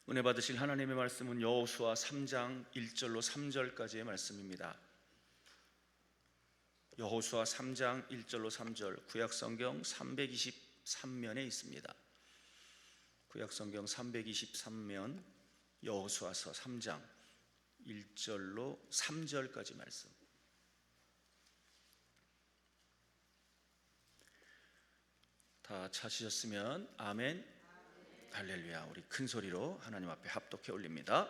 은혜 받으실 하나님의 말씀은 여호수아 3장 1절로 3절까지의 말씀입니다. 여호수아 3장 1절로 3절, 구약성경 323면에 있습니다. 구약성경 323면 여호수아서 3장 1절로 3절까지 말씀. 다 찾으셨으면 아멘, 할렐루야. 우리 큰 소리로 하나님 앞에 합독해 올립니다.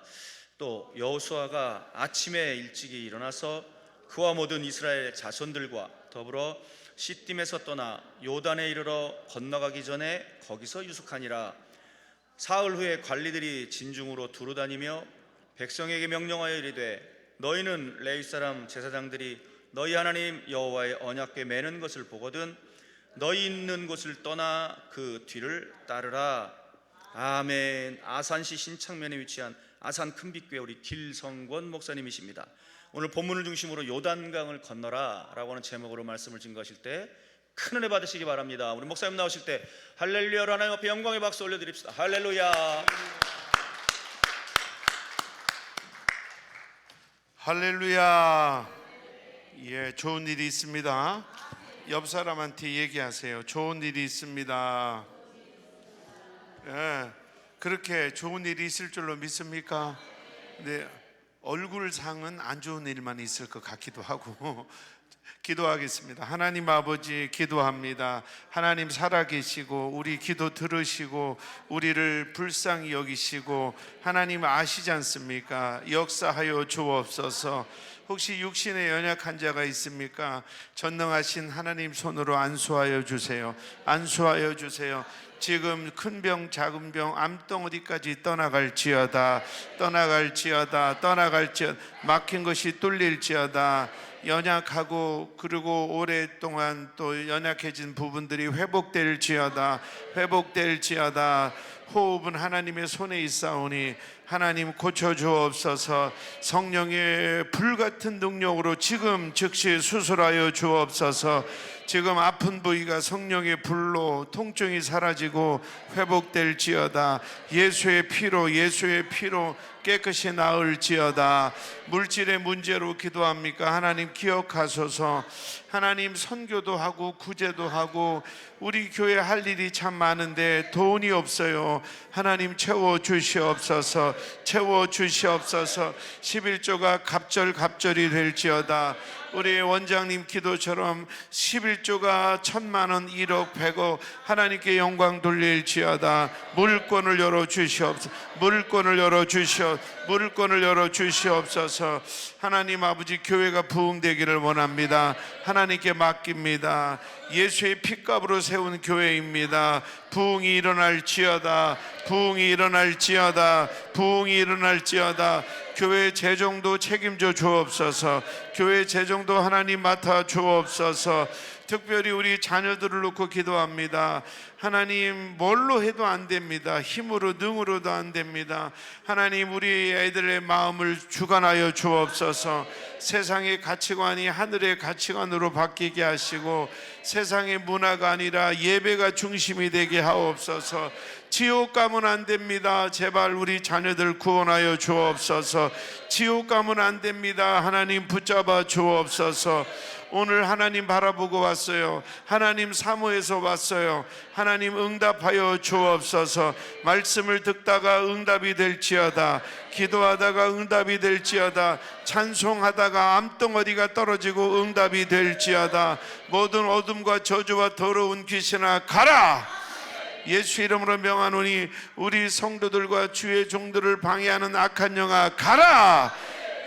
또 여호수아가 아침에 일찍이 일어나서 그와 모든 이스라엘 자손들과 더불어 시딤에서 떠나 요단에 이르러 건너가기 전에 거기서 유숙하니라. 사흘 후에 관리들이 진중으로 두루다니며 백성에게 명령하여 이르되, 너희는 레위 사람 제사장들이 너희 하나님 여호와의 언약궤 매는 것을 보거든 너희 있는 곳을 떠나 그 뒤를 따르라. 아멘. 아산시 신창면에 위치한 아산 큰빛교회 우리 길성권 목사님이십니다. 오늘 본문을 중심으로 요단강을 건너라 라고 하는 제목으로 말씀을 증거하실 때 큰 은혜 받으시기 바랍니다. 우리 목사님 나오실 때 할렐루야로 하나님 앞에 영광의 박수 올려드립시다. 할렐루야. 할렐루야. 예, 좋은 일이 있습니다. 옆 사람한테 얘기하세요. 좋은 일이 있습니다. 예, 그렇게 좋은 일이 있을 줄로 믿습니까? 네, 얼굴상은 안 좋은 일만 있을 것 같기도 하고 기도하겠습니다. 하나님 아버지, 기도합니다. 하나님 살아계시고 우리 기도 들으시고 우리를 불쌍히 여기시고 하나님 아시지 않습니까? 역사하여 주옵소서. 혹시 육신에 연약한 자가 있습니까? 전능하신 하나님 손으로 안수하여 주세요. 안수하여 주세요. 지금 큰 병 작은 병 암덩어리까지 떠나갈지어다. 떠나갈지어다. 떠나갈지어다. 막힌 것이 뚫릴지어다. 연약하고 그리고 오랫동안 또 연약해진 부분들이 회복될지어다. 회복될지어다. 호흡은 하나님의 손에 있사오니 하나님 고쳐주옵소서. 성령의 불같은 능력으로 지금 즉시 수술하여 주옵소서. 지금 아픈 부위가 성령의 불로 통증이 사라지고 회복될지어다. 예수의 피로 예수의 피로 깨끗이 나을지어다. 물질의 문제로 기도합니까? 하나님 기억하소서. 하나님 선교도 하고 구제도 하고 우리 교회 할 일이 참 많은데 돈이 없어요. 하나님 채워주시옵소서. 채워주시옵소서. 11조가 갑절이 될지어다. 우리 원장님 기도처럼 11조가 1000만원 1억 100억 하나님께 영광 돌릴지어다. 물권을 열어주시옵소서. 물권을 열어주시옵소서. 물권을 열어주시옵소서. 하나님 아버지, 교회가 부흥되기를 원합니다. 하나님께 맡깁니다. 예수의 핏값으로 세운 교회입니다. 부흥이 일어날지어다. 부흥이 일어날지어다. 부흥이 일어날지어다. 교회 재정도 책임져 주옵소서. 교회 재정도 하나님 맡아 주옵소서. 특별히 우리 자녀들을 놓고 기도합니다. 하나님, 뭘로 해도 안 됩니다. 힘으로 능으로도 안 됩니다. 하나님, 우리 애들의 마음을 주관하여 주옵소서. 세상의 가치관이 하늘의 가치관으로 바뀌게 하시고 세상의 문화가 아니라 예배가 중심이 되게 하옵소서. 지옥 가면 안 됩니다. 제발 우리 자녀들 구원하여 주옵소서. 지옥 가면 안 됩니다. 하나님 붙잡아 주옵소서. 오늘 하나님 바라보고 왔어요. 하나님 사모해서 왔어요. 하나님 응답하여 주옵소서. 말씀을 듣다가 응답이 될지어다. 기도하다가 응답이 될지어다. 찬송하다가 암덩어리가 떨어지고 응답이 될지어다. 모든 어둠과 저주와 더러운 귀신아 가라. 예수 이름으로 명하노니 우리 성도들과 주의 종들을 방해하는 악한 영아 가라.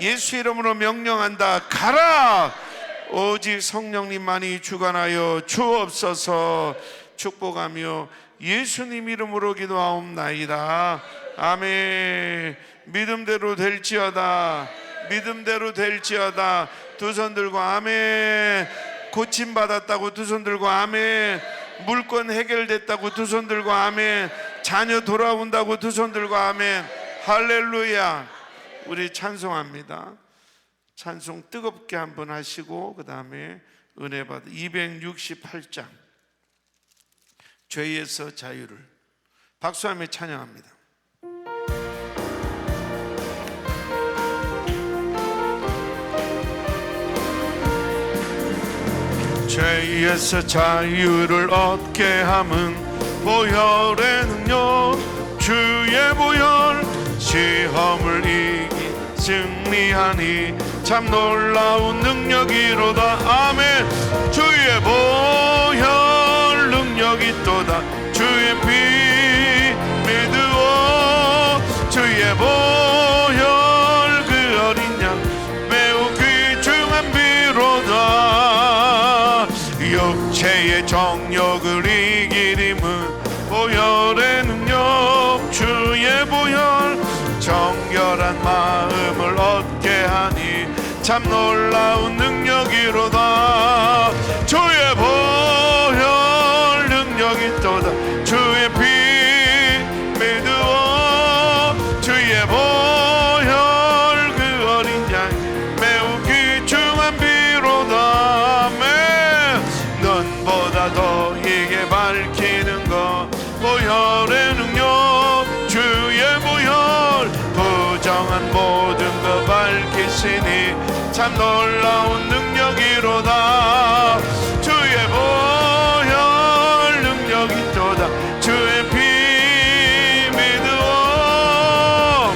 예수 이름으로 명령한다. 가라. 오직 성령님만이 주관하여 주옵소서. 축복하며 예수님 이름으로 기도하옵나이다. 아멘. 믿음대로 될지어다. 믿음대로 될지어다. 두 손 들고 아멘. 고침받았다고 두 손 들고 아멘. 물건 해결됐다고 두 손 들고 아멘. 자녀 돌아온다고 두 손 들고 아멘. 할렐루야. 우리 찬송합니다. 찬송 뜨겁게 한번 하시고 그 다음에 은혜 받아 268장 죄에서 자유를 박수하며 찬양합니다. 죄에서 자유를 얻게 함은 보혈의 능력 주의 보혈 시험을 이기 승리하니 참 놀라운 능력이로다. 아멘. 주의 보혈 능력이 또다. 주의 피 믿으오. 주의 보혈 그 어린 양 매우 귀중한 비로다. 육체의 정욕을 이기림은 보혈의 능력 주의 보혈 정결한 마음을 얻게 하니 참 놀라운 능력이로다. 주의 보혈 능력이 또다. 주의 피 믿으오. 주의 보혈 그 어린 양 매우 귀중한 비로다. 아멘. 눈보다 더 이게 밝히는 것 보혈의 능력 주의 보혈 부정한 모든 것 밝히시니 참 놀라운 능력이로다. 주의 보혈 능력이 또다. 주의 피 믿으오.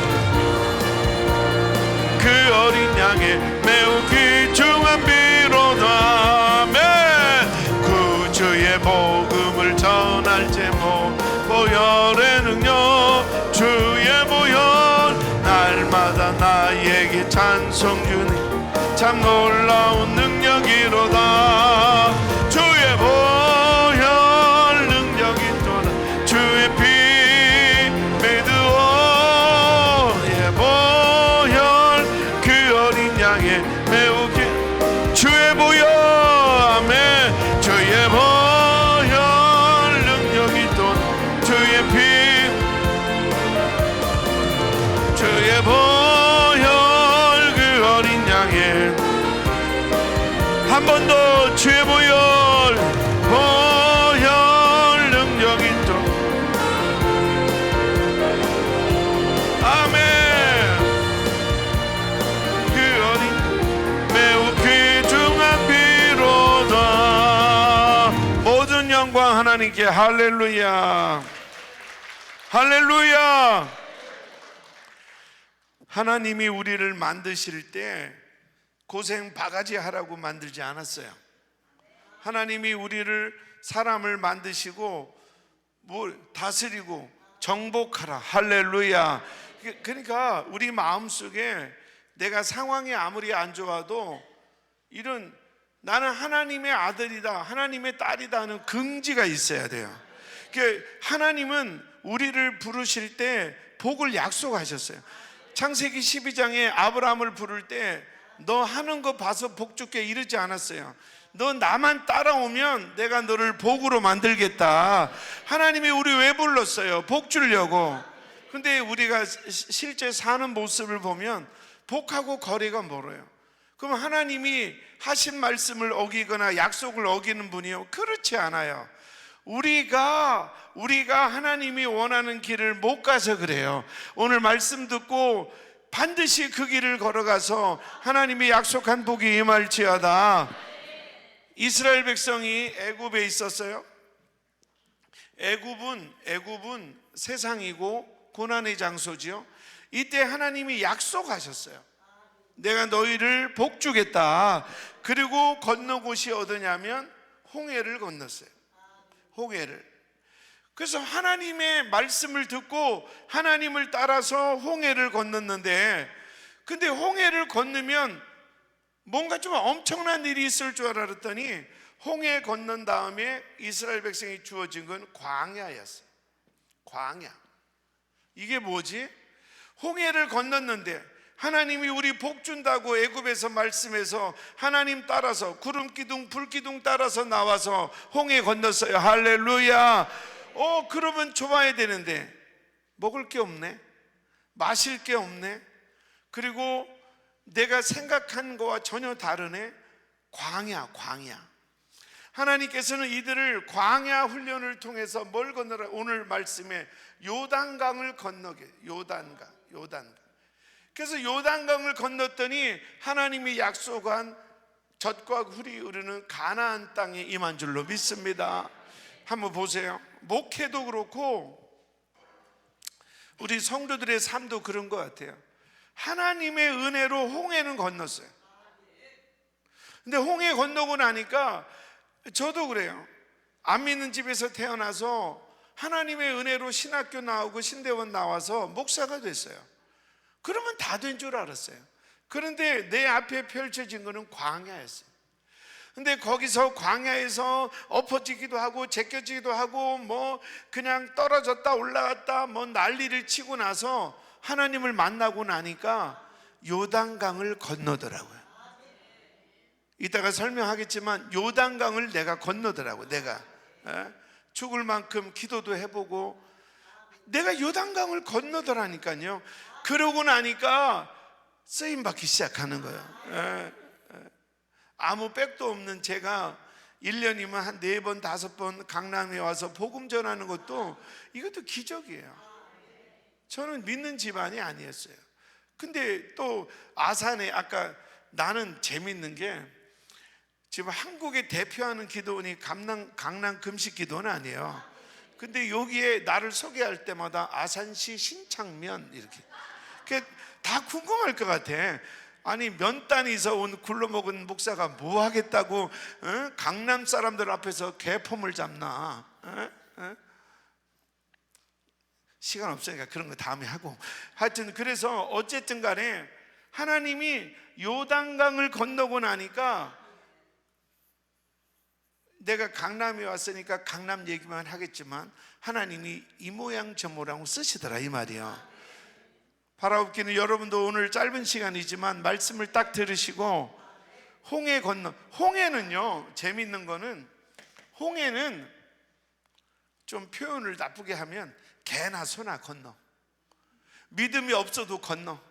그 어린 양의 매우 귀중한 비로다. 아멘. 구주의 복음을 전할 제목 보혈의 능력 주의 보혈 날마다 나에게 찬송 주니 참 놀라운 능력이로다. 주의 보혈 능력이 또다. 주의 피 믿으오. 예 보혈 그 어린 양의 매우 주의 보혈 아멘. 주의 보혈 능력이 또다. 주의 피 주의 보혈 그 어린 양의 한 번 더 주의 보혈 보혈 능력이 또 아멘. 그 어린 매우 귀중한 비로다. 모든 영광 하나님께. 할렐루야 할렐루야. 하나님이 우리를 만드실 때 고생 바가지 하라고 만들지 않았어요. 하나님이 우리를 사람을 만드시고 다스리고 정복하라. 할렐루야. 그러니까 우리 마음속에 내가 상황이 아무리 안 좋아도 이런 나는 하나님의 아들이다 하나님의 딸이다 하는 긍지가 있어야 돼요. 하나님은 우리를 부르실 때 복을 약속하셨어요. 창세기 12장에 아브라함을 부를 때 너 하는 거 봐서 복 줄게 이러지 않았어요. 너 나만 따라오면 내가 너를 복으로 만들겠다. 하나님이 우리 왜 불렀어요? 복 주려고. 근데 우리가 실제 사는 모습을 보면 복하고 거리가 멀어요. 그럼 하나님이 하신 말씀을 어기거나 약속을 어기는 분이요? 그렇지 않아요. 우리가 하나님이 원하는 길을 못 가서 그래요. 오늘 말씀 듣고 반드시 그 길을 걸어가서 하나님이 약속한 복이 임할지어다. 이스라엘 백성이 애굽에 있었어요. 애굽은 세상이고 고난의 장소지요. 이때 하나님이 약속하셨어요. 내가 너희를 복 주겠다. 그리고 건너 곳이 어디냐면 홍해를 건넜어요. 홍해를. 그래서 하나님의 말씀을 듣고 하나님을 따라서 홍해를 건넜는데, 근데 홍해를 건너면 뭔가 좀 엄청난 일이 있을 줄 알았더니 홍해 건넌 다음에 이스라엘 백성이 주어진 건 광야였어요. 광야. 이게 뭐지? 홍해를 건넜는데 하나님이 우리 복 준다고 애굽에서 말씀해서 하나님 따라서 구름 기둥 불 기둥 따라서 나와서 홍해 건넜어요. 할렐루야. 그러면 좋아야 되는데 먹을 게 없네, 마실 게 없네, 그리고 내가 생각한 거와 전혀 다르네. 광야. 하나님께서는 이들을 광야 훈련을 통해서 뭘 건너라? 오늘 말씀에 요단강을 건너게. 요단강. 그래서 요단강을 건넜더니 하나님이 약속한 젖과 꿀이 흐르는 가나안 땅에 임한 줄로 믿습니다. 한번 보세요. 목회도 그렇고 우리 성도들의 삶도 그런 것 같아요. 하나님의 은혜로 홍해는 건넜어요. 근데 홍해 건너고 나니까 저도 그래요. 안 믿는 집에서 태어나서 하나님의 은혜로 신학교 나오고 신대원 나와서 목사가 됐어요. 그러면 다 된 줄 알았어요. 그런데 내 앞에 펼쳐진 거는 광야였어요. 근데 거기서 광야에서 엎어지기도 하고 제껴지기도 하고 뭐 그냥 떨어졌다 올라갔다 뭐 난리를 치고 나서 하나님을 만나고 나니까 요단강을 건너더라고요. 이따가 설명하겠지만 요단강을 내가 건너더라고요. 내가 죽을 만큼 기도도 해보고 내가 요단강을 건너더라니까요. 그러고 나니까 쓰임받기 시작하는 거예요. 아무 백도 없는 제가 1년이면 한 4번 5번 강남에 와서 복음 전하는 것도 이것도 기적이에요. 저는 믿는 집안이 아니었어요. 근데 또 아산에 아까 나는 재밌는 게 지금 한국에 대표하는 기도원이 강남 금식 기도는 아니에요. 근데 여기에 나를 소개할 때마다 아산시 신창면 이렇게 다 궁금할 것 같아. 아니 면단에서 온 굴러먹은 목사가 뭐 하겠다고 강남 사람들 앞에서 개폼을 잡나. 시간 없으니까 그런 거 다음에 하고. 하여튼 그래서 어쨌든 간에 하나님이 요단강을 건너고 나니까 내가 강남에 왔으니까 강남 얘기만 하겠지만 하나님이 이 모양 저 모양 쓰시더라 이 말이야. 바라옵기는 여러분도 오늘 짧은 시간이지만 말씀을 딱 들으시고 홍해 건너. 홍해는요 재밌는 거는 홍해는 좀 표현을 나쁘게 하면 개나 소나 건너. 믿음이 없어도 건너.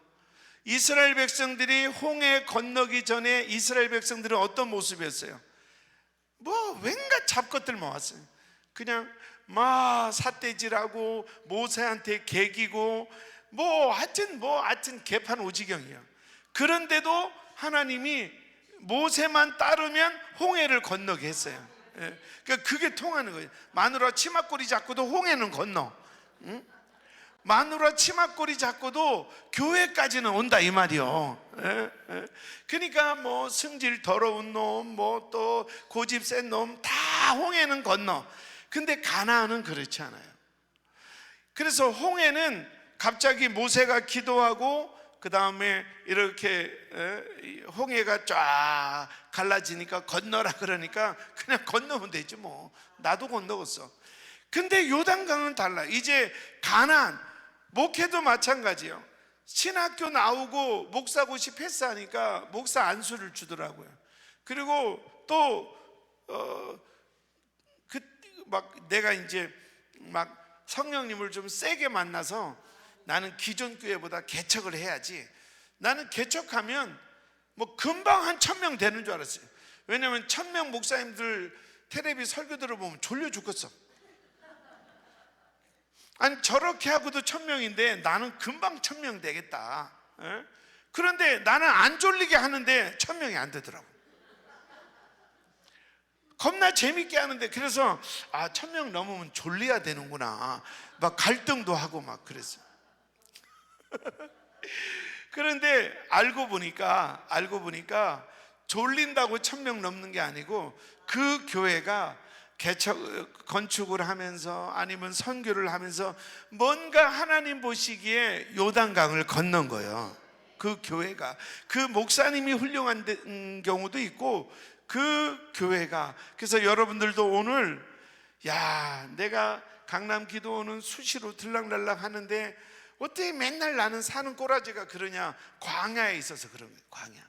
이스라엘 백성들이 홍해 건너기 전에 이스라엘 백성들은 어떤 모습이었어요? 뭐 왠가 잡것들만 왔어요. 그냥 막 삿대질하고 모세한테 개기고 하여튼 개판 오지경이에요. 그런데도 하나님이 모세만 따르면 홍해를 건너게 했어요. 그러니까 그게 통하는 거예요. 마누라 치맛꼬리 잡고도 홍해는 건너. 마누라 치맛꼬리 잡고도 교회까지는 온다 이 말이요. 그러니까 뭐 승질 더러운 놈, 뭐 또 고집 센 놈 다 홍해는 건너. 근데 가나안은 그렇지 않아요. 그래서 홍해는 갑자기 모세가 기도하고 그 다음에 이렇게 홍해가 쫙 갈라지니까 건너라 그러니까 그냥 건너면 되지 뭐. 나도 건너갔어. 근데 요단강은 달라. 이제 가나안 목회도 마찬가지예요. 신학교 나오고 목사고시 패스하니까 목사 안수를 주더라고요. 그리고 또 내가 이제 막 성령님을 좀 세게 만나서 나는 기존 교회보다 개척을 해야지. 나는 개척하면 뭐 금방 한 1000명 되는 줄 알았어요. 왜냐면 1000명 목사님들 텔레비 설교 들어보면 졸려 죽겠어. 아니 저렇게 하고도 1000명인데 나는 금방 1000명 되겠다. 그런데 나는 안 졸리게 하는데 1000명이 안 되더라고. 겁나 재밌게 하는데 그래서 1000명 넘으면 졸려야 되는구나. 막 갈등도 하고 막 그랬어요. 그런데 알고 보니까 졸린다고 1000명 넘는 게 아니고 그 교회가 건축을 하면서 아니면 선교를 하면서 뭔가 하나님 보시기에 요단강을 건넌 거예요. 그 교회가. 그 목사님이 훌륭한 경우도 있고 그 교회가. 그래서 여러분들도 오늘 내가 강남 기도원은 수시로 들락날락 하는데 어떻게 맨날 나는 사는 꼬라지가 그러냐. 광야에 있어서 그런 거예요. 광야.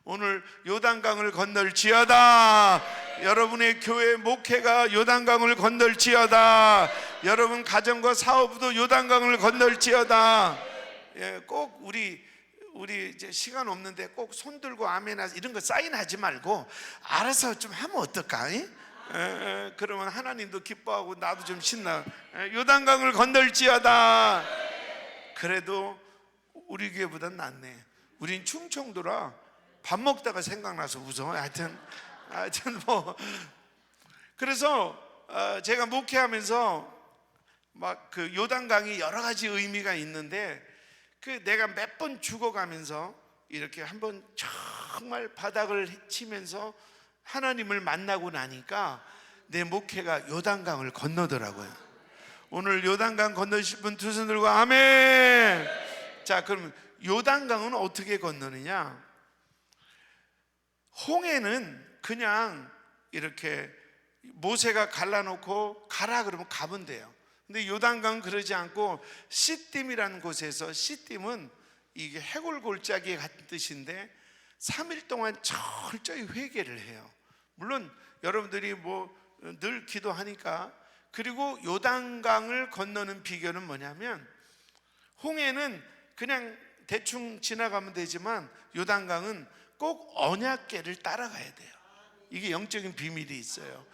오늘 요단강을 건널지어다. 여러분의 교회 목회가 요단강을 건널지어다. 여러분 가정과 사업도 요단강을 건널지어다. 꼭 우리 이제 시간 없는데 꼭 손 들고 아멘 이런 거 사인하지 말고 알아서 좀 하면 어떨까? 그러면 하나님도 기뻐하고 나도 좀 신나. 요단강을 건널지어다. 그래도 우리 교회보단 낫네. 우린 충청도라 밥 먹다가 생각나서 웃어. 하여튼 뭐 그래서 제가 목회하면서 막 그 요단강이 여러 가지 의미가 있는데 그 내가 몇 번 죽어가면서 이렇게 한번 정말 바닥을 치면서 하나님을 만나고 나니까 내 목회가 요단강을 건너더라고요. 오늘 요단강 건너실 분 두 손 들고 아멘. 자, 그럼 요단강은 어떻게 건너느냐? 홍해는 그냥 이렇게 모세가 갈라놓고 가라 그러면 가면 돼요. 근데 요단강은 그러지 않고 시딤이라는 곳에서, 시딤은 이게 해골 골짜기 같은 뜻인데 3일 동안 철저히 회개를 해요. 물론 여러분들이 뭐 늘 기도하니까. 그리고 요단강을 건너는 비결은 뭐냐면, 홍해는 그냥 대충 지나가면 되지만 요단강은 꼭 언약궤를 따라가야 돼요. 이게 영적인 비밀이 있어요.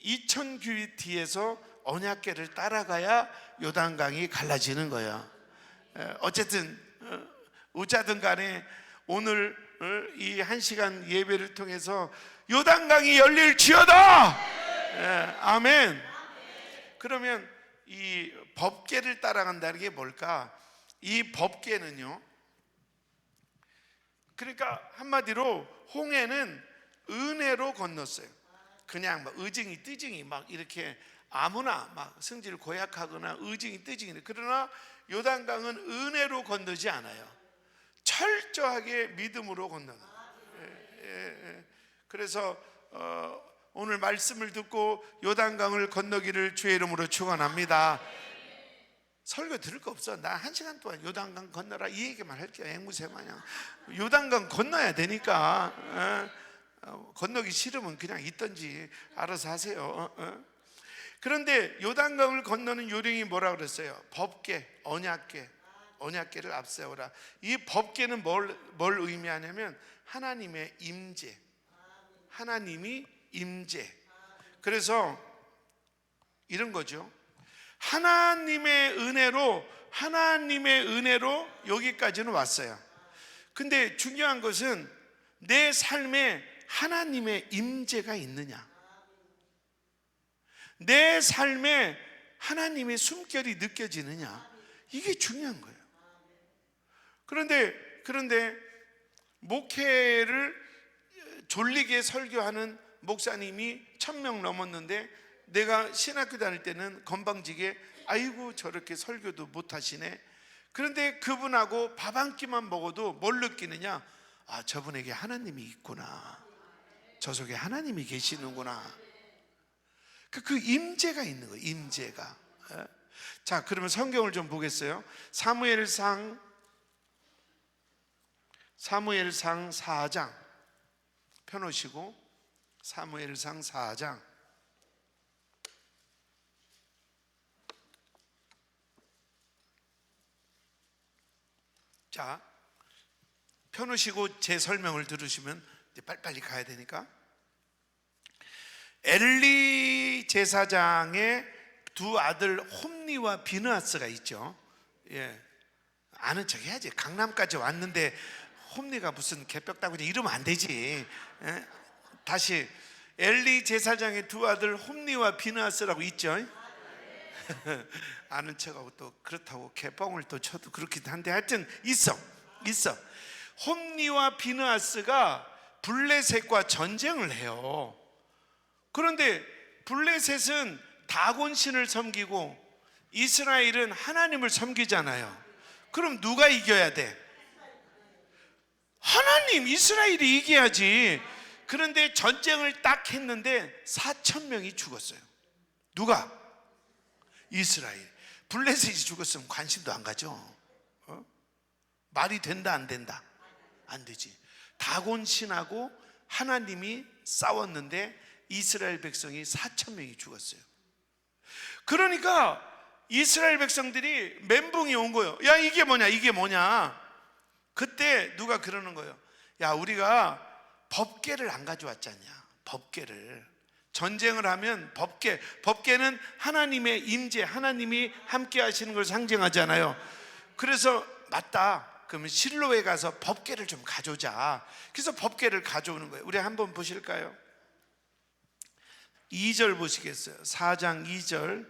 2000규빗에서 언약궤를 따라가야 요단강이 갈라지는 거야. 어쨌든 어쩌든 간에 오늘 이 1시간 예배를 통해서 요단강이 열릴지어다. 아멘. 그러면 이 법궤를 따라간다는 게 뭘까? 이 법궤는요, 그러니까 한마디로 홍해는 은혜로 건넜어요. 그냥 막 의증이 뜨증이 막 이렇게 아무나 막 성질을 고약하거나 의증이 뜨증이. 그러나 요단강은 은혜로 건너지 않아요. 철저하게 믿음으로 건너는. 그래서 오늘 말씀을 듣고 요단강을 건너기를 주의 이름으로 축원합니다. 설교 들을 거 없어. 나 1시간 동안 요단강 건너라 이 얘기만 할게요. 앵무새 마냥. 요단강 건너야 되니까. 건너기 싫으면 그냥 있던지 알아서 하세요. 그런데 요단강을 건너는 요령이 뭐라 그랬어요? 법궤, 언약궤. 언약궤를 앞세워라. 이 법궤는 뭘 의미하냐면 하나님의 임재. 하나님이 임재. 그래서 이런 거죠. 하나님의 은혜로 여기까지는 왔어요. 근데 중요한 것은 내 삶에 하나님의 임재가 있느냐, 내 삶에 하나님의 숨결이 느껴지느냐, 이게 중요한 거예요. 그런데 목회를 졸리게 설교하는 목사님이 1000명 넘었는데, 내가 신학교 다닐 때는 건방지게 아이고 저렇게 설교도 못하시네. 그런데 그분하고 밥 한 끼만 먹어도 뭘 느끼느냐? 아, 저분에게 하나님이 있구나, 저 속에 하나님이 계시는구나. 그 임재가 있는 거예요. 임재가. 자, 그러면 성경을 좀 보겠어요. 사무엘상 4장 펴놓으시고, 사무엘상 4장. 자, 펴놓으시고 제 설명을 들으시면 이제 빨리빨리 가야 되니까. 엘리 제사장의 두 아들 홈니와 비느하스가 있죠. 예, 아는 척 해야지. 강남까지 왔는데 홈니가 무슨 개벽다구니 이러면 안 되지. 예? 다시, 엘리 제사장의 두 아들 홈니와 비느하스라고 있죠. 아는 척하고 또 그렇다고 개뻥을 또 쳐도 그렇긴 한데 하여튼 있어. 홈니와 비느하스가 블레셋과 전쟁을 해요. 그런데 블레셋은 다곤 신을 섬기고 이스라엘은 하나님을 섬기잖아요. 그럼 누가 이겨야 돼? 하나님, 이스라엘이 이겨야지. 그런데 전쟁을 딱 했는데 4,000명이 죽었어요. 누가? 이스라엘. 블레셋이 죽었으면 관심도 안 가죠. 말이 된다 안 된다? 안 되지. 다곤 신하고 하나님이 싸웠는데 이스라엘 백성이 4,000명이 죽었어요. 그러니까 이스라엘 백성들이 멘붕이 온 거예요. 야, 이게 뭐냐? 그때 누가 그러는 거예요. 야, 우리가 법궤를 안 가져왔잖냐. 법궤를. 전쟁을 하면 법궤는 하나님의 임재, 하나님이 함께 하시는 걸 상징하잖아요. 그래서 맞다, 그러면 실로에 가서 법궤를 좀 가져오자. 그래서 법궤를 가져오는 거예요. 우리 한번 보실까요? 2절 보시겠어요? 4장 2절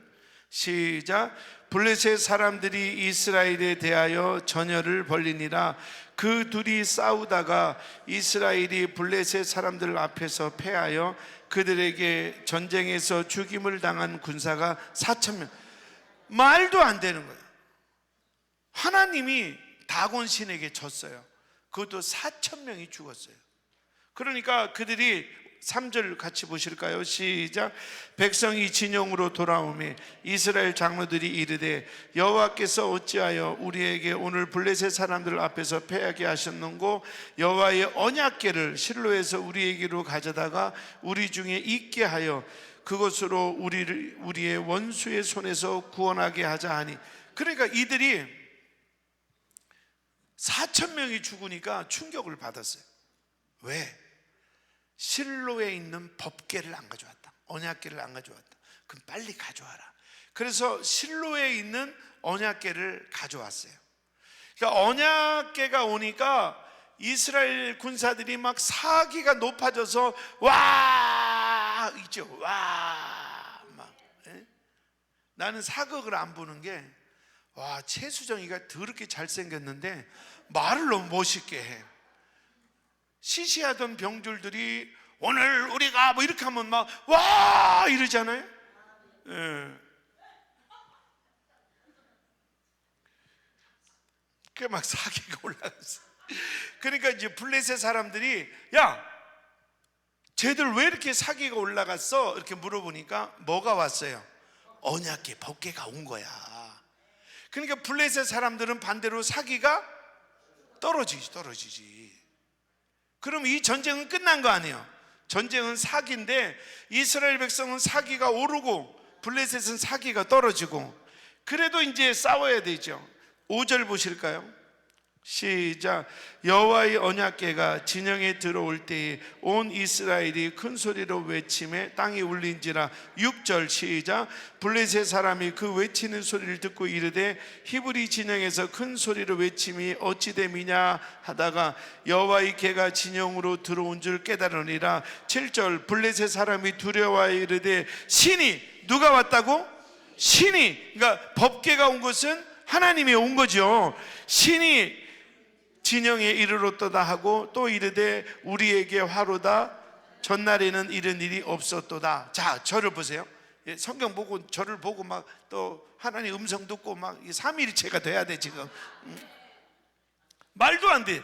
시작. 블레셋 사람들이 이스라엘에 대하여 전열을 벌리니라. 그 둘이 싸우다가 이스라엘이 블레셋 사람들 앞에서 패하여 그들에게 전쟁에서 죽임을 당한 군사가 4,000명. 말도 안 되는 거예요. 하나님이 다곤 신에게 졌어요. 그것도 4,000명이 죽었어요. 그러니까 그들이 3절 같이 보실까요? 시작. 백성이 진영으로 돌아오매 이스라엘 장로들이 이르되 여호와께서 어찌하여 우리에게 오늘 블레셋 사람들 앞에서 패하게 하셨는고 여호와의 언약궤를 실로에서 우리에게로 가져다가 우리 중에 있게 하여 그것으로 우리의 원수의 손에서 구원하게 하자 하니. 그러니까 이들이 4,000명이 죽으니까 충격을 받았어요. 왜? 실로에 있는 법궤를 안 가져왔다. 언약궤를 안 가져왔다. 그럼 빨리 가져와라. 그래서 실로에 있는 언약궤를 가져왔어요. 그러니까 언약궤가 오니까 이스라엘 군사들이 막 사기가 높아져서 와 있죠. 와 막. 나는 사극을 안 보는 게 와 최수정이가 더럽게 잘생겼는데 말을 너무 멋있게 해. 시시하던 병졸들이 오늘 우리가 뭐 이렇게 하면 막 와 이러잖아요. 그게 막 사기가 올라갔어. 그러니까 이제 블레셋 사람들이 야 쟤들 왜 이렇게 사기가 올라갔어? 이렇게 물어보니까 뭐가 왔어요? 언약궤 법궤가 온 거야. 그러니까 블레셋 사람들은 반대로 사기가 떨어지지. 그럼 이 전쟁은 끝난 거 아니에요? 전쟁은 사기인데 이스라엘 백성은 사기가 오르고 블레셋은 사기가 떨어지고 그래도 이제 싸워야 되죠. 5절 보실까요? 시작. 여호와의 언약궤가 진영에 들어올 때에 온 이스라엘이 큰 소리로 외치매 땅이 울린지라. 6절 시작. 블레셋 사람이 그 외치는 소리를 듣고 이르되 히브리 진영에서 큰 소리로 외침이 어찌 됨이냐 하다가 여호와의 궤가 진영으로 들어온 줄 깨달으니라. 7절. 블레셋 사람이 두려워하여 이르되 신이 누가 왔다고? 신이. 그러니까 법궤가 온 것은 하나님이 온 거죠. 신이 진영에 이르렀도다 하고 또 이르되 우리에게 화로다. 전날에는 이런 일이 없었도다. 자, 저를 보세요. 성경 보고 저를 보고 막 또 하나님 음성 듣고 막 삼위일체가 돼야 돼 지금. 말도 안 돼.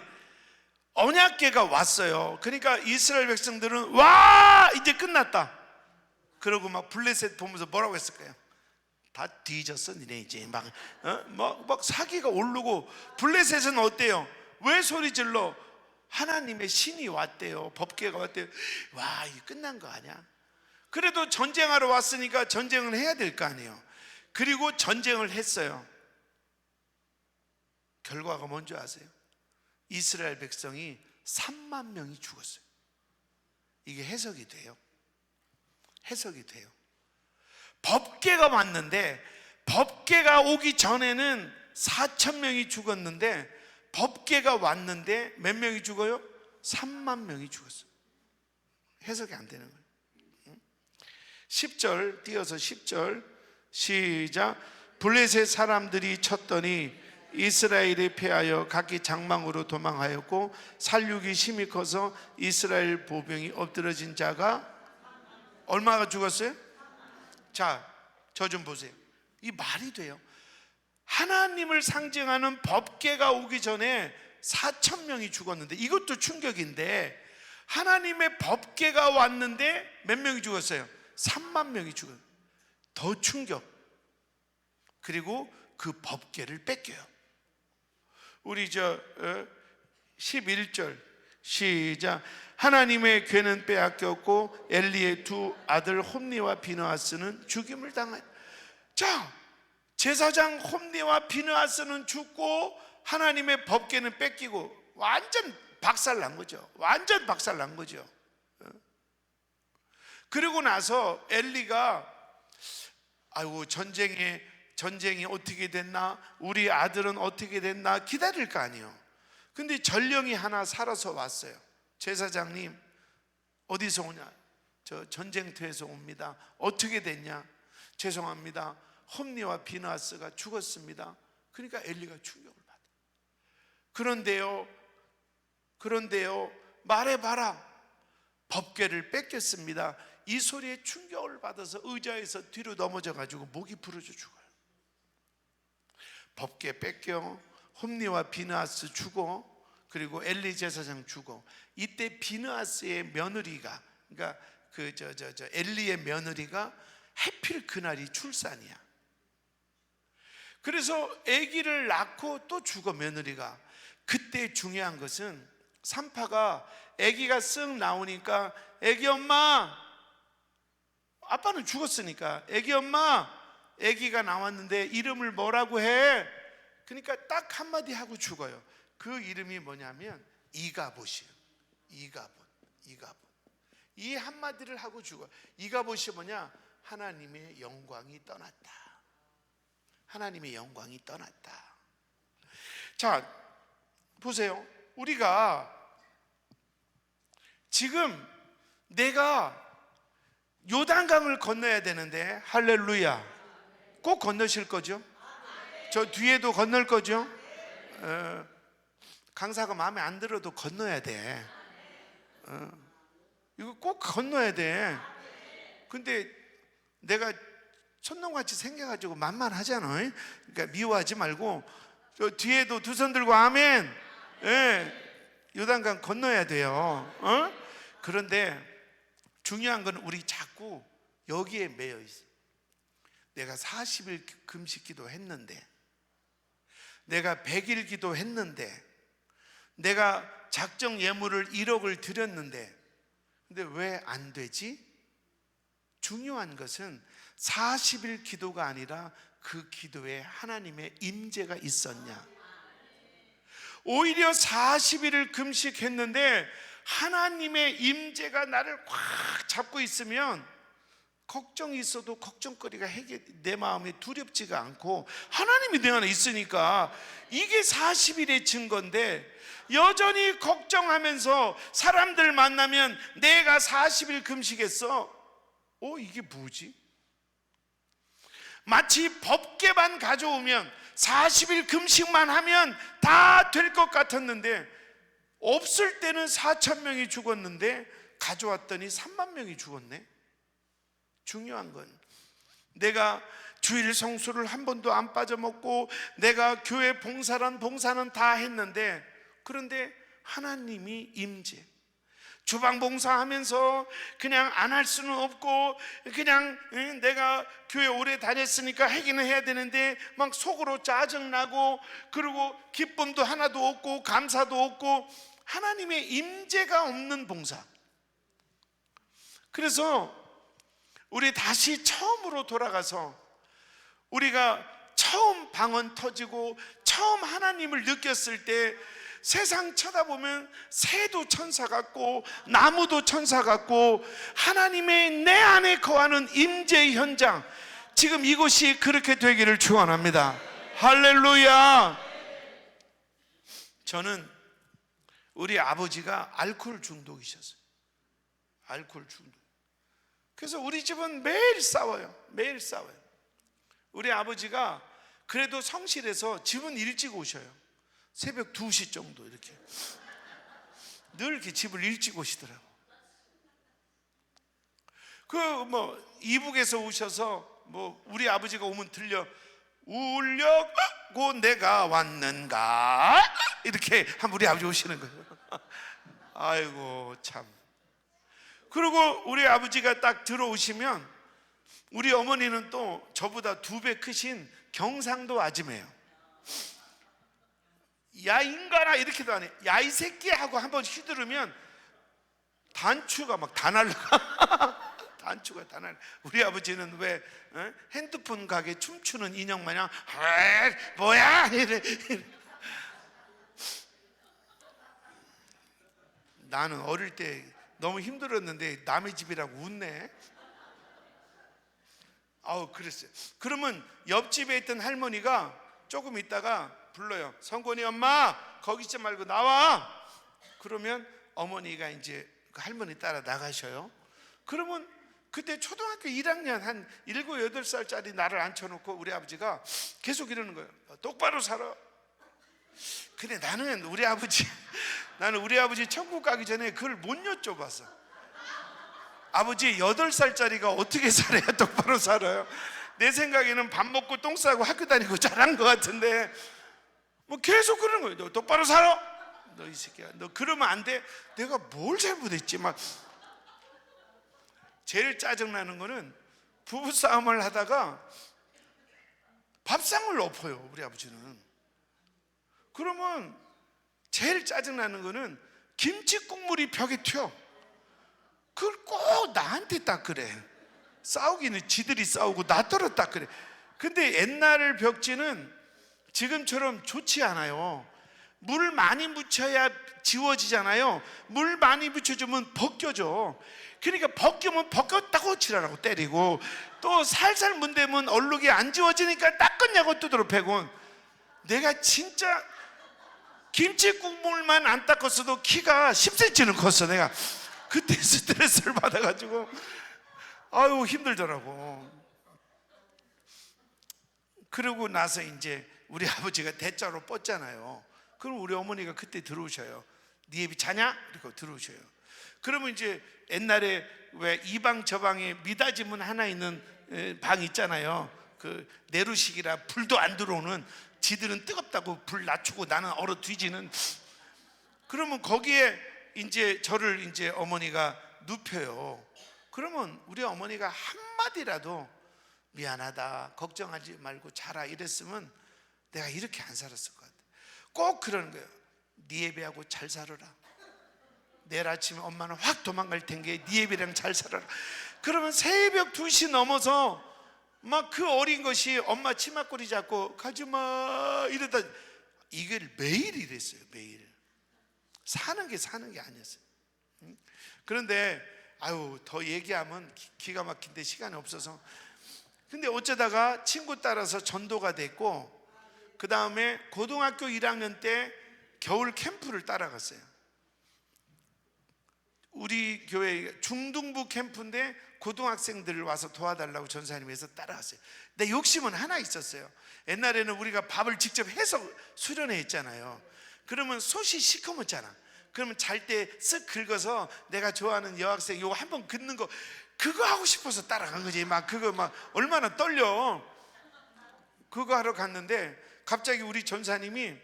언약궤가 왔어요. 그러니까 이스라엘 백성들은 와 이제 끝났다. 그러고 막 블레셋 보면서 뭐라고 했을까요? 다 뒤졌어 니네 이제 막 사기가 오르고. 블레셋은 어때요? 왜 소리 질러? 하나님의 신이 왔대요. 법궤가 왔대요. 와 이게 끝난 거 아니야? 그래도 전쟁하러 왔으니까 전쟁을 해야 될 거 아니에요. 그리고 전쟁을 했어요. 결과가 뭔지 아세요? 이스라엘 백성이 3만 명이 죽었어요. 이게 해석이 돼요? 해석이 돼요. 법궤가 왔는데 법궤가 오기 전에는 4,000명이 죽었는데 법궤가 왔는데 몇 명이 죽어요? 3만 명이 죽었어요. 해석이 안 되는 거예요. 10절 띄어서 10절 시작. 블레셋 사람들이 쳤더니 이스라엘이 패하여 각기 장막으로 도망하였고 살육이 심히 커서 이스라엘 보병이 엎드러진 자가 얼마가 죽었어요? 자, 저 좀 보세요. 이 말이 돼요? 하나님을 상징하는 법궤가 오기 전에 4,000명이 죽었는데 이것도 충격인데 하나님의 법궤가 왔는데 몇 명이 죽었어요? 3만 명이 죽어요. 더 충격. 그리고 그 법궤를 뺏겨요. 우리 11절 시작. 하나님의 궤는 빼앗겼고 엘리의 두 아들 홈니와 비느하스는 죽임을 당하여. 자, 제사장 홈니와 비느하스는 죽고 하나님의 법궤는 뺏기고 완전 박살난 거죠. 완전 박살난 거죠. 그리고 나서 엘리가 아이고 전쟁이 어떻게 됐나, 우리 아들은 어떻게 됐나 기다릴 거 아니에요. 근데 전령이 하나 살아서 왔어요. 제사장님, 어디서 오냐? 저 전쟁터에서 옵니다. 어떻게 됐냐? 죄송합니다, 홈니와 비느하스가 죽었습니다. 그러니까 엘리가 충격을 받아. 그런데요 말해봐라. 법궤를 뺏겼습니다. 이 소리에 충격을 받아서 의자에서 뒤로 넘어져 가지고 목이 부러져 죽어요. 법궤 뺏겨, 홈니와 비느하스 죽어, 그리고 엘리 제사장 죽어. 이때 비느하스의 며느리가, 그러니까 엘리의 며느리가 하필 그날이 출산이야. 그래서 아기를 낳고 또 죽어, 며느리가. 그때 중요한 것은 산파가 아기가 쓱 나오니까 아기 엄마, 아빠는 죽었으니까 아기 엄마, 아기가 나왔는데 이름을 뭐라고 해? 그러니까 딱 한마디 하고 죽어요. 그 이름이 뭐냐면 이가봇이에요. 이가봇. 이 한마디를 하고 죽어요. 이가봇이 뭐냐? 하나님의 영광이 떠났다. 하나님의 영광이 떠났다. 자, 보세요. 우리가 지금 내가 요단강을 건너야 되는데, 할렐루야, 꼭 건너실 거죠? 저 뒤에도 건널 거죠? 강사가 마음에 안 들어도 건너야 돼. 이거 꼭 건너야 돼. 근데 내가 천놈같이 생겨가지고 만만하잖아. 그러니까 미워하지 말고 저 뒤에도 두 손 들고 아멘. 요단강 건너야 돼요. 그런데 중요한 건 우리 자꾸 여기에 매여 있어. 내가 40일 금식 기도했는데, 내가 100일 기도했는데, 내가 작정 예물을 1억을 드렸는데, 근데 왜 안 되지? 중요한 것은 40일 기도가 아니라 그 기도에 하나님의 임재가 있었냐. 오히려 40일을 금식했는데 하나님의 임재가 나를 확 잡고 있으면 걱정이 있어도 걱정거리가 내 마음이 두렵지가 않고 하나님이 내 안에 있으니까 이게 40일의 증거인데, 여전히 걱정하면서 사람들 만나면 내가 40일 금식했어. 이게 뭐지? 마치 법궤만 가져오면 40일 금식만 하면 다 될 것 같았는데, 없을 때는 4,000명이 죽었는데 가져왔더니 3만 명이 죽었네. 중요한 건 내가 주일 성수를 한 번도 안 빠져먹고 내가 교회 봉사는 다 했는데, 그런데 하나님이 임재. 주방 봉사하면서 그냥 안 할 수는 없고, 그냥 내가 교회 오래 다녔으니까 하기는 해야 되는데 막 속으로 짜증나고, 그리고 기쁨도 하나도 없고 감사도 없고, 하나님의 임재가 없는 봉사. 그래서 우리 다시 처음으로 돌아가서 우리가 처음 방언 터지고 처음 하나님을 느꼈을 때 세상 쳐다보면 새도 천사 같고 나무도 천사 같고 하나님의 내 안에 거하는 임재의 현장, 지금 이곳이 그렇게 되기를 축원합니다. 할렐루야. 저는 우리 아버지가 알코올 중독이셨어요. 알코올 중독. 그래서 우리 집은 매일 싸워요. 매일 싸워요. 우리 아버지가 그래도 성실해서 집은 일찍 오셔요. 새벽 2시 정도 이렇게 늘 이렇게 집을 일찍 오시더라고. 이북에서 오셔서 우리 아버지가 오면 들려, 울려고 내가 왔는가, 이렇게 한 우리 아버지 오시는 거예요. 아이고 참. 그리고 우리 아버지가 딱 들어오시면 우리 어머니는 또 저보다 2배 크신 경상도 아줌매예요. 야 인간아 이렇게도 안 해. 야 이 새끼 하고 한번 휘두르면 단추가 막 다 날라가. 단추가 다 날라. 우리 아버지는 왜 핸드폰 가게 춤추는 인형 마냥 뭐야 이래. 나는 어릴 때 너무 힘들었는데 남의 집이라고 웃네. 그랬어요. 그러면 옆집에 있던 할머니가 조금 있다가 불러요. 성권이 엄마 거기 있지 말고 나와. 그러면 어머니가 이제 그 할머니 따라 나가셔요. 그러면 그때 초등학교 1학년 한 7, 8살짜리 나를 앉혀놓고 우리 아버지가 계속 이러는 거예요. 똑바로 살아. 근데 나는 우리 아버지 천국 가기 전에 그걸 못 여쭤봤어. 아버지 8살짜리가 어떻게 살아야 똑바로 살아요? 내 생각에는 밥 먹고 똥 싸고 학교 다니고 자란 것 같은데 뭐 계속 그러는 거예요. 너 똑바로 살아. 너 이 새끼야, 너 그러면 안 돼. 내가 뭘 잘못했지? 막 제일 짜증나는 거는 부부싸움을 하다가 밥상을 엎어요, 우리 아버지는. 그러면 제일 짜증나는 거는 김치 국물이 벽에 튀어. 그걸 꼭 나한테 딱 그래. 싸우기는 지들이 싸우고 나 떨어 딱 그래. 근데 옛날 벽지는 지금처럼 좋지 않아요. 물 많이 묻혀야 지워지잖아요. 물 많이 묻혀주면 벗겨져. 그러니까 벗기면 벗겼다고 지랄하고 때리고, 또 살살 문대면 얼룩이 안 지워지니까 닦았냐고 두드러 패고. 내가 진짜 김치 국물만 안 닦았어도 키가 10cm는 컸어. 내가 그때 스트레스를 받아가지고 아유 힘들더라고. 그러고 나서 이제 우리 아버지가 대자로 뻗잖아요. 그럼 우리 어머니가 그때 들어오셔요. 네 애비 자냐? 이렇게 들어오셔요. 그러면 이제 옛날에 왜 이 방 저 방에 미닫이문 하나 있는 방 있잖아요. 그 내루식이라 불도 안 들어오는, 지들은 뜨겁다고 불 낮추고 나는 얼어 뒤지는. 그러면 거기에 이제 저를 이제 어머니가 눕혀요. 그러면 우리 어머니가 한마디라도 미안하다, 걱정하지 말고 자라 이랬으면 내가 이렇게 안 살았을 것 같아. 꼭 그러는 거예요. 네 애비하고 잘 살아라. 내일 아침에 엄마는 확 도망갈 텐게 네 애비랑 잘 살아라. 그러면 새벽 2시 넘어서 막 그 어린 것이 엄마 치마꼬리 잡고 가지마 이러다, 이걸 매일 이랬어요. 매일 사는 게 아니었어요. 그런데 아유 더 얘기하면 기가 막힌데 시간이 없어서. 근데 어쩌다가 친구 따라서 전도가 됐고, 그 다음에 고등학교 1학년 때 겨울 캠프를 따라갔어요. 우리 교회 중등부 캠프인데 고등학생들을 와서 도와달라고 전사님께서 따라갔어요. 근데 욕심은 하나 있었어요. 옛날에는 우리가 밥을 직접 해서 수련회 했잖아요. 그러면 솥이 시커멓잖아. 그러면 잘 때 쓱 긁어서 내가 좋아하는 여학생 요거 한번 긋는 거, 그거 하고 싶어서 따라간 거지. 막 그거 막 얼마나 떨려. 그거 하러 갔는데 갑자기 우리 전사님이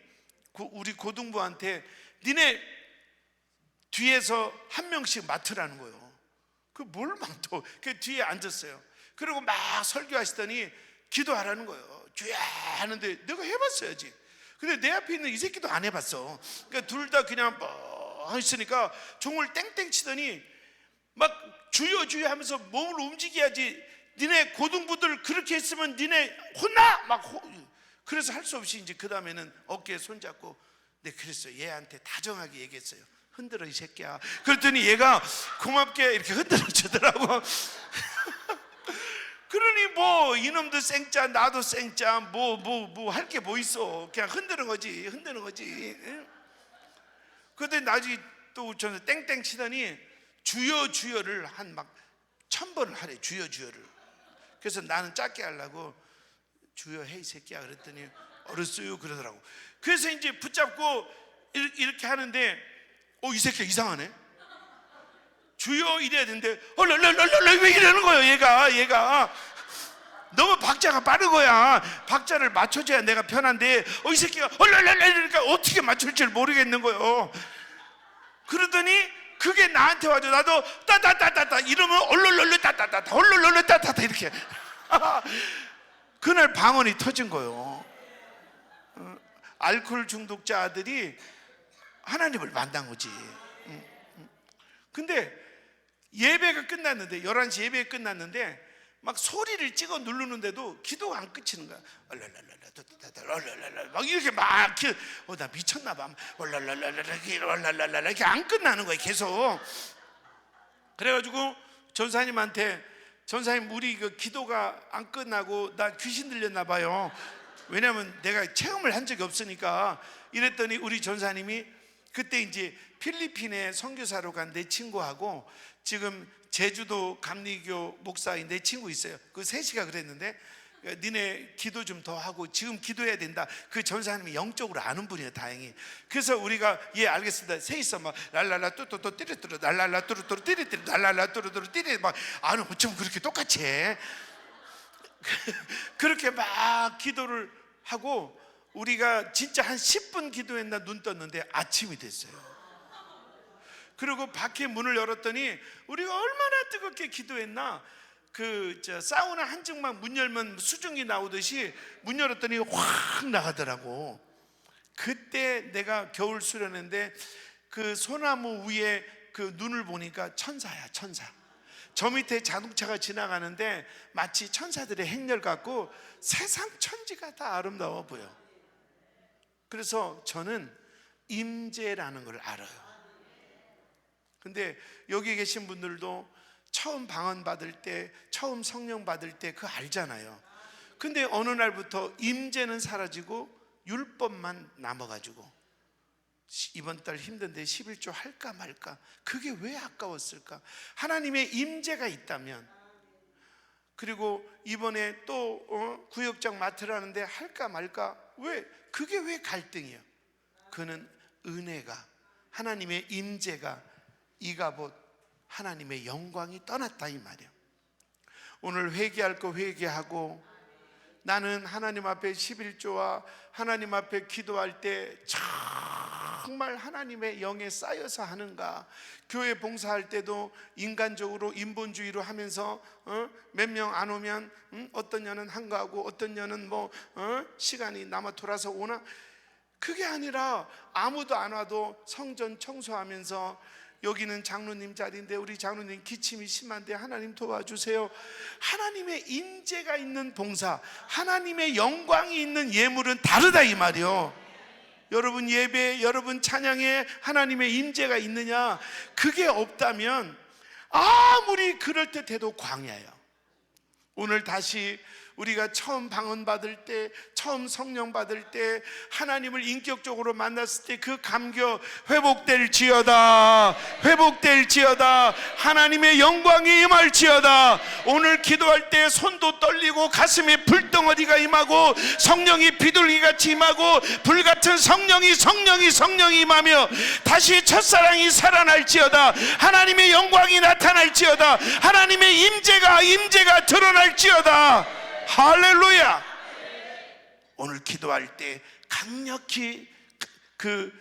우리 고등부한테 니네 뒤에서 한 명씩 맡으라는 거예요. 그 뭘 맡어? 그 뒤에 앉았어요. 그리고 막 설교하시더니 기도하라는 거예요. 주야 하는데 내가 해봤어야지. 근데 내 앞에 있는 이 새끼도 안 해봤어. 그러니까 둘 다 그냥 뭐 있으니까 종을 땡땡 치더니 막 주여 주여 하면서 몸을 움직여야지. 니네 고등부들 그렇게 했으면 니네 혼나! 그래서 할 수 없이 이제 그 다음에는 어깨에 손잡고, 네 그랬어요. 얘한테 다정하게 얘기했어요. 흔들어 이 새끼야. 그랬더니 얘가 고맙게 이렇게 흔들어 주더라고. 그러니 뭐 이놈도 생짜 나도 생짜 뭐 할 게 뭐 있어. 그냥 흔드는 거지. 그런데 나중에 또 저는 땡땡 치더니 주여 주여를 한 막 1000번을 하래. 주여 주여를. 그래서 나는 작게 하려고 주여 해 이 새끼야 그랬더니 어렸어요 그러더라고. 그래서 이제 붙잡고 이렇게 하는데 이 새끼가 이상하네. 주여 이래야 되는데 왜 이러는 거예요. 얘가 너무 박자가 빠른 거야. 박자를 맞춰줘야 내가 편한데 이 새끼가 이러니까 어떻게 맞출 줄 모르겠는 거예요. 그러더니 그게 나한테 와줘. 나도 따따따따따 이러면 얼얼얼얼 따따따따 얼얼얼얼 따따따 이렇게. 그날 방언이 터진 거예요. 알코올 중독자 아들이 하나님을 만난 거지. 근데 예배가 끝났는데 11시 예배 끝났는데 막 소리를 찍어 누르는데도 기도가 안 끝이는 거야. 막 이렇게 막 나 미쳤나 봐. 이렇게 안 끝나는 거야 계속. 그래가지고 전사님한테, 전사님 우리 그 기도가 안 끝나고 나 귀신 들렸나 봐요. 왜냐하면 내가 체험을 한 적이 없으니까. 이랬더니 우리 전사님이 그때 이제 필리핀에 선교사로 간 내 친구하고 지금 제주도 감리교 목사인 내 친구 있어요. 그 셋이가 그랬는데, 니네 기도 좀 더 하고 지금 기도해야 된다. 그 전사님이 영적으로 아는 분이에요, 다행히. 그래서 우리가 예 알겠습니다. 셋이서 막 랄랄라 뚜뚜뚜 띠리뚜루 랄랄라 뚜루뚜루 띠리띠리 랄랄라 뚜루뚜루 띠리 막 아는 어쩜 그렇게 똑같이 해. 그렇게 막 기도를 하고 우리가 진짜 한 10분 기도했나 눈 떴는데 아침이 됐어요. 그리고 밖에 문을 열었더니 우리가 얼마나 뜨겁게 기도했나. 사우나 한증막 문 열면 수증기 나오듯이 문 열었더니 확 나가더라고. 그때 내가 겨울 수련회인데 그 소나무 위에 그 눈을 보니까 천사야, 천사. 저 밑에 자동차가 지나가는데 마치 천사들의 행렬 같고 세상 천지가 다 아름다워 보여. 그래서 저는 임재라는 걸 알아요. 근데 여기 계신 분들도 처음 방언 받을 때, 처음 성령 받을 때 그거 알잖아요. 근데 어느 날부터 임재는 사라지고 율법만 남아가지고 이번 달 힘든데 11조 할까 말까. 그게 왜 아까웠을까? 하나님의 임재가 있다면. 그리고 이번에 또 구역장 맡으라는데 할까 말까. 왜? 그게 왜 갈등이야? 그는 은혜가, 하나님의 임재가, 이가봇 하나님의 영광이 떠났다 이 말이야. 오늘 회개할 거 회개하고, 나는 하나님 앞에 11조와 하나님 앞에 기도할 때 정말 하나님의 영에 쌓여서 하는가. 교회 봉사할 때도 인간적으로 인본주의로 하면서 몇 명 안 오면 어떤 년은 한가하고 어떤 년은 시간이 남아 돌아서 오나. 그게 아니라 아무도 안 와도 성전 청소하면서, 여기는 장로님 자리인데 우리 장로님 기침이 심한데 하나님 도와주세요. 하나님의 임재가 있는 봉사, 하나님의 영광이 있는 예물은 다르다 이 말이요. 여러분 예배, 여러분 찬양에 하나님의 임재가 있느냐? 그게 없다면 아무리 그럴듯해도 광야예요. 오늘 다시 우리가 처음 방언 받을 때, 처음 성령 받을 때, 하나님을 인격적으로 만났을 때 그 감격 회복될지어다, 회복될지어다. 하나님의 영광이 임할지어다. 오늘 기도할 때 손도 떨리고 가슴에 불덩어리가 임하고 성령이 비둘기같이 임하고 불같은 성령이 임하며 다시 첫사랑이 살아날지어다. 하나님의 영광이 나타날지어다. 하나님의 임재가 드러날지어다. 할렐루야. 오늘 기도할 때 강력히 그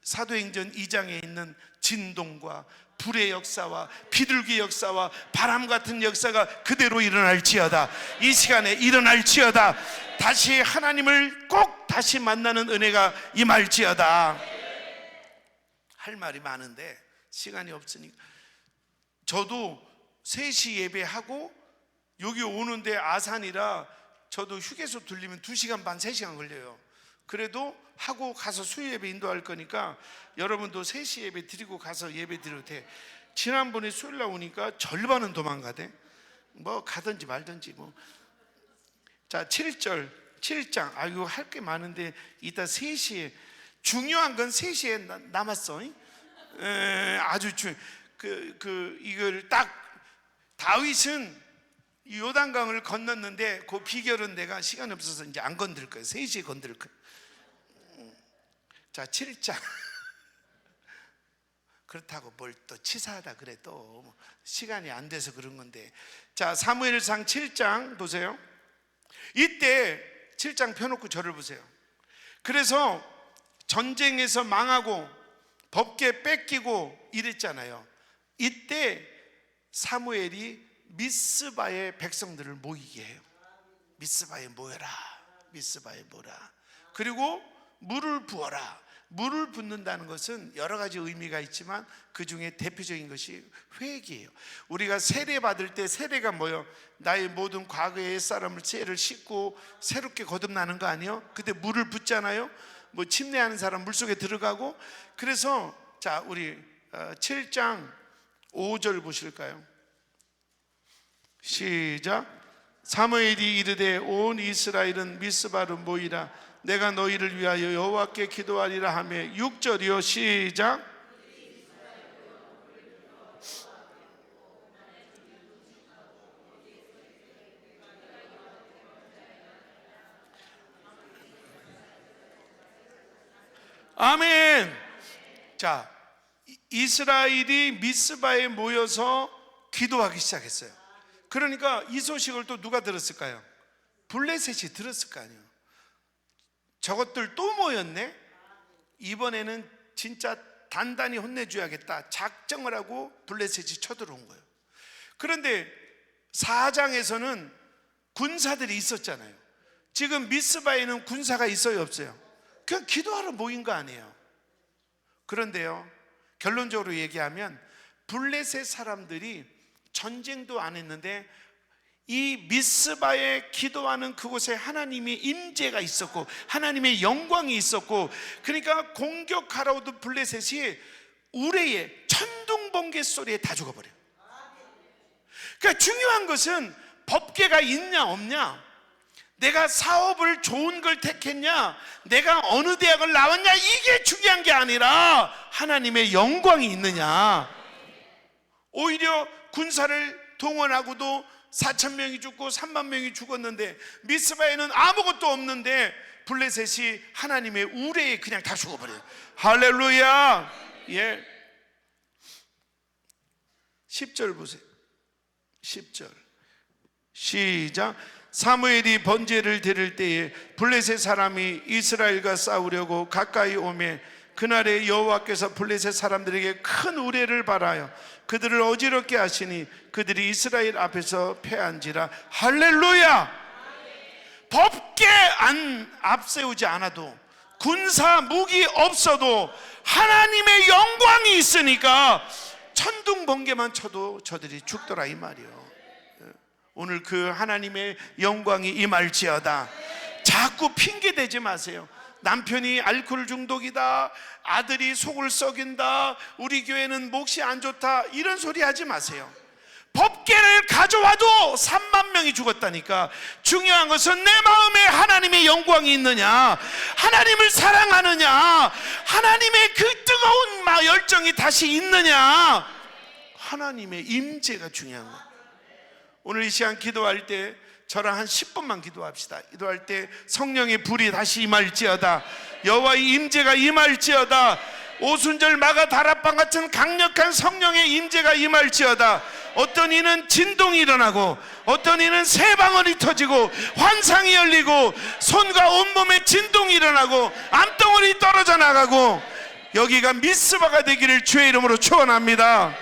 사도행전 2장에 있는 진동과 불의 역사와 비둘기 역사와 바람 같은 역사가 그대로 일어날지어다. 이 시간에 일어날지어다. 다시 하나님을 꼭 다시 만나는 은혜가 임할지어다. 할 말이 많은데 시간이 없으니까, 저도 3시 예배하고 여기 오는데 아산이라 저도 휴게소 들리면 2시간 반 3시간 걸려요. 그래도 하고 가서 수요 예배 인도할 거니까 여러분도 3시 예배 드리고 가서 예배 드려도 돼. 지난번에 수요일 날 오니까 절반은 도망가대. 가든지 말든지 자, 7장. 아이고 할 게 많은데 이따 3시에, 중요한 건 3시에 남았어. 아주 이걸 딱, 다윗은 요단강을 건넜는데 그 비결은 내가 시간이 없어서 이제 안 건들 거예요. 3시에 건들 거예요. 자, 7장. 그렇다고 뭘 또 치사하다 그래. 또 시간이 안 돼서 그런 건데. 자, 사무엘상 7장 보세요. 이때 7장 펴놓고 저를 보세요. 그래서 전쟁에서 망하고 법궤 뺏기고 이랬잖아요. 이때 사무엘이 미스바의 백성들을 모이게 해요. 미스바에 모여라. 미스바에 모여라. 그리고 물을 부어라. 물을 붓는다는 것은 여러 가지 의미가 있지만 그 중에 대표적인 것이 회개예요. 우리가 세례 받을 때 세례가 뭐예요? 나의 모든 과거의 옛사람을 죄를 씻고 새롭게 거듭나는 거 아니에요? 그때 물을 붓잖아요. 침례하는 사람 물속에 들어가고. 그래서 자, 우리 7장 5절 보실까요? 시작. 사무엘이 이르되 온 이스라엘은 미스바로 모이라 내가 너희를 위하여 여호와께 기도하리라 하며 6절이요 시작. 아멘. 자, 이스라엘이 미스바에 모여서 기도하기 시작했어요. 그러니까 이 소식을 또 누가 들었을까요? 블레셋이 들었을 거 아니에요. 저것들 또 모였네? 이번에는 진짜 단단히 혼내줘야겠다 작정을 하고 블레셋이 쳐들어온 거예요. 그런데 4장에서는 군사들이 있었잖아요. 지금 미스바에는 군사가 있어요 없어요? 그냥 기도하러 모인 거 아니에요. 그런데요, 결론적으로 얘기하면 블레셋 사람들이 전쟁도 안 했는데 이 미스바에 기도하는 그곳에 하나님의 임재가 있었고 하나님의 영광이 있었고, 그러니까 공격하러 오던 블레셋이 우레에 천둥번개 소리에 다 죽어버려요. 그러니까 중요한 것은 법궤가 있냐 없냐, 내가 사업을 좋은 걸 택했냐, 내가 어느 대학을 나왔냐, 이게 중요한 게 아니라 하나님의 영광이 있느냐. 오히려 군사를 동원하고도 4,000명이 죽고 3만 명이 죽었는데 미스바에는 아무것도 없는데 블레셋이 하나님의 우레에 그냥 다 죽어버려요. 할렐루야. 예. 10절 보세요. 10절 시작. 사무엘이 번제를 드릴 때에 블레셋 사람이 이스라엘과 싸우려고 가까이 오매 그날에 여호와께서 블레셋 사람들에게 큰 우레를 발하여 그들을 어지럽게 하시니 그들이 이스라엘 앞에서 패한지라. 할렐루야. 법궤 안 앞세우지 않아도, 군사 무기 없어도 하나님의 영광이 있으니까 천둥번개만 쳐도 저들이 죽더라 이 말이에요. 오늘 그 하나님의 영광이 임할지어다. 자꾸 핑계대지 마세요. 남편이 알코올 중독이다, 아들이 속을 썩인다, 우리 교회는 몫이 안 좋다, 이런 소리 하지 마세요. 법궤를 가져와도 3만 명이 죽었다니까. 중요한 것은 내 마음에 하나님의 영광이 있느냐, 하나님을 사랑하느냐, 하나님의 그 뜨거운 열정이 다시 있느냐, 하나님의 임재가 중요한 거예요. 오늘 이 시간 기도할 때 저랑 한 10분만 기도합시다. 기도할 때 성령의 불이 다시 임할지어다, 여호와의 임재가 임할지어다, 오순절 마가 다락방 같은 강력한 성령의 임재가 임할지어다. 어떤 이는 진동이 일어나고 어떤 이는 새방울이 터지고 환상이 열리고 손과 온몸에 진동이 일어나고 암덩어리 떨어져 나가고, 여기가 미스바가 되기를 주의 이름으로 축원합니다.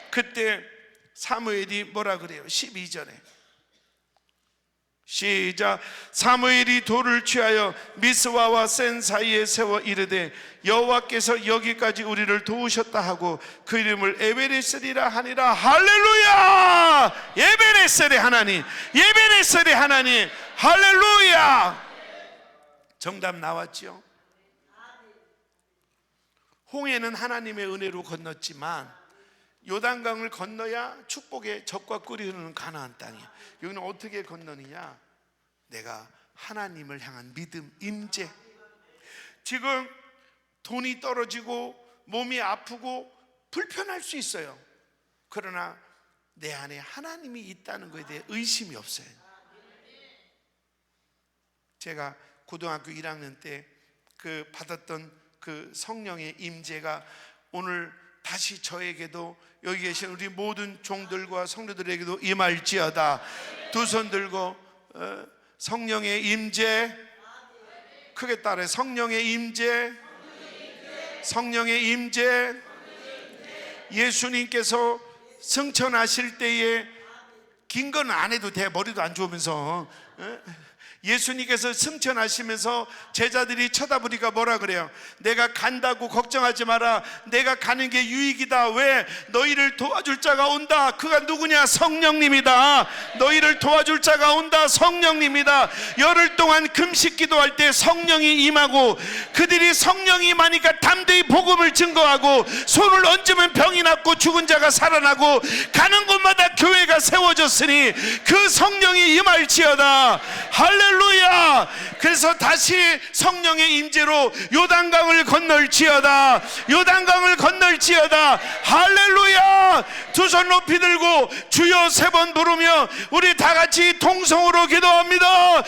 그때 사무엘이 뭐라 그래요? 12절에 시작. 사무엘이 돌을 취하여 미스바와 센 사이에 세워 이르되 여호와께서 여기까지 우리를 도우셨다 하고 그 이름을 에베네셀이라 하니라. 할렐루야. 에베네셀의 하나님, 에베네셀의 하나님. 할렐루야. 정답 나왔죠? 홍해는 하나님의 은혜로 건넜지만 요단강을 건너야 축복의 젖과 꿀이 흐르는 가나안 땅이야. 여기는 어떻게 건너느냐? 내가 하나님을 향한 믿음, 임재. 지금 돈이 떨어지고 몸이 아프고 불편할 수 있어요. 그러나 내 안에 하나님이 있다는 것에 대해 의심이 없어요. 제가 고등학교 1학년 때 그 받았던 그 성령의 임재가 오늘 다시 저에게도, 여기 계신 우리 모든 종들과 성도들에게도 임할지어다. 두 손 들고 성령의 임재, 크게 따라해. 성령의 임재, 성령의 임재. 예수님께서 승천하실 때에 긴 건 안 해도 돼, 머리도 안 좋으면서. 예수님께서 승천하시면서 제자들이 쳐다보니까 뭐라 그래요? 내가 간다고 걱정하지 마라. 내가 가는 게 유익이다. 왜? 너희를 도와줄 자가 온다. 그가 누구냐? 성령님이다. 너희를 도와줄 자가 온다. 성령님이다. 열흘 동안 금식 기도할 때 성령이 임하고 그들이 성령이 임하니까 담대히 복음을 증거하고 손을 얹으면 병이 낫고 죽은 자가 살아나고 가는 곳마다 교회가 세워졌으니 그 성령이 임할지어다. 할렐루야. 그래서 다시 성령의 임재로 요단강을 건널지어다. 요단강을 건널지어다. 할렐루야. 두 손 높이 들고 주여 3번 부르며 우리 다 같이 통성으로 기도합니다.